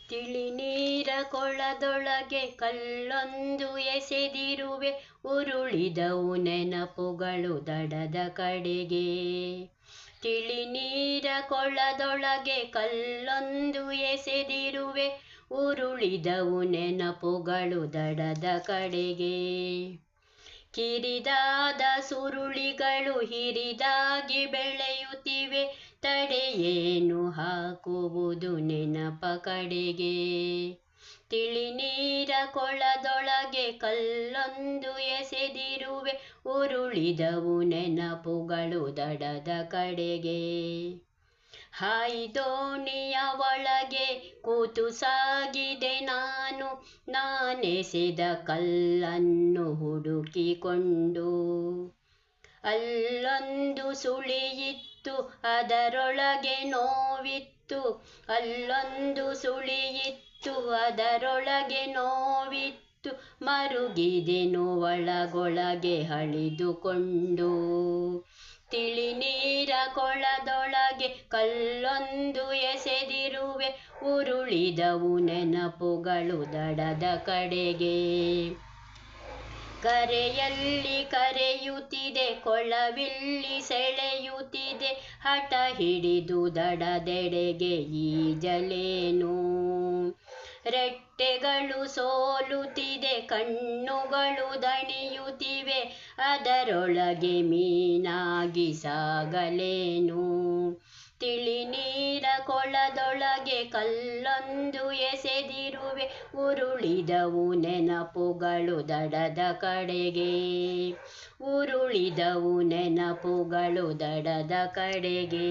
ತಿಳಿ ನೀರ ಕೊಳದೊಳಗೆ ಕಲ್ಲೊಂದು ಎಸೆದಿರುವೆ, ಉರುಳಿದವು ನೆನಪುಗಳು ದಡದ ಕಡೆಗೆ. ತಿಳಿ ನೀರ ಕೊಳದೊಳಗೆ ಕಲ್ಲೊಂದು ಎಸೆದಿರುವೆ, ಉರುಳಿದವು ನೆನಪುಗಳು ದಡದ ಕಡೆಗೆ. ಕಿರಿದಾದ ಸುರುಳಿಗಳು ಹಿರಿದಾಗಿ ಬೆಳೆಯುತ್ತಿವೆ, ತಡೆಯೇನು ಹಾಕುವುದು ನೆನಪ ಕಡೆಗೆ. ತಿಳಿ ನೀರ ಕೊಳದೊಳಗೆ ಕಲ್ಲೊಂದು ಎಸೆದಿರುವೆ, ಉರುಳಿದವು ನೆನಪುಗಳು ದಡದ ಕಡೆಗೆ. ಹಾಯಿದೋಣಿಯ ಒಳಗೆ ಕೂತು ಸಾಗಿದೆ ನಾನು, ನಾನೆಸೆದ ಕಲ್ಲನ್ನು ಹುಡುಕಿಕೊಂಡು. ಅಲ್ಲೊಂದು ಸುಳಿಯಿತ್ತು, ಅದರೊಳಗೆ ನೋವಿತ್ತು, ಅಲ್ಲೊಂದು ಸುಳಿಯಿತ್ತು, ಅದರೊಳಗೆ ನೋವಿತ್ತು, ಮರುಗಿದೆನು ಒಳಗೊಳಗೆ ಅಳಿದುಕೊಂಡು. ತಿಳಿ ನೀರ ಕೊಳದೊಳಗೆ ಕಲ್ಲೊಂದು ಎಸೆದಿರುವೆ, ಉರುಳಿದವು ನೆನಪುಗಳು ದಡದ ಕಡೆಗೆ. ಕರೆಯಲ್ಲಿ ಕರೆಯುತ್ತಿದೆ, ಕೊಳವಿಲ್ಲಿ ಸೆಳೆಯುತ್ತಿದೆ, ಹಠ ಹಿಡಿದು ದಡದೆಡೆಗೆ ಈಜಲೇನು. ರೆಟ್ಟೆಗಳು ಸೋಲುತ್ತಿದೆ, ಕಣ್ಣುಗಳು ದಣಿಯುತ್ತಿವೆ, ಅದರೊಳಗೆ ಮೀನಾಗಿ ಸಾಗಲೇನು. ತಿಳಿ ನೀರ ಕೊಳದೊಳಗೆ ಕಲ್ಲೊಂದು ಎಸೆದಿರುವೆ, ಉರುಳಿದವು ನೆನಪುಗಳು ದಡದ ಕಡೆಗೆ. ಉರುಳಿದವು ನೆನಪುಗಳು ದಡದ ಕಡೆಗೆ.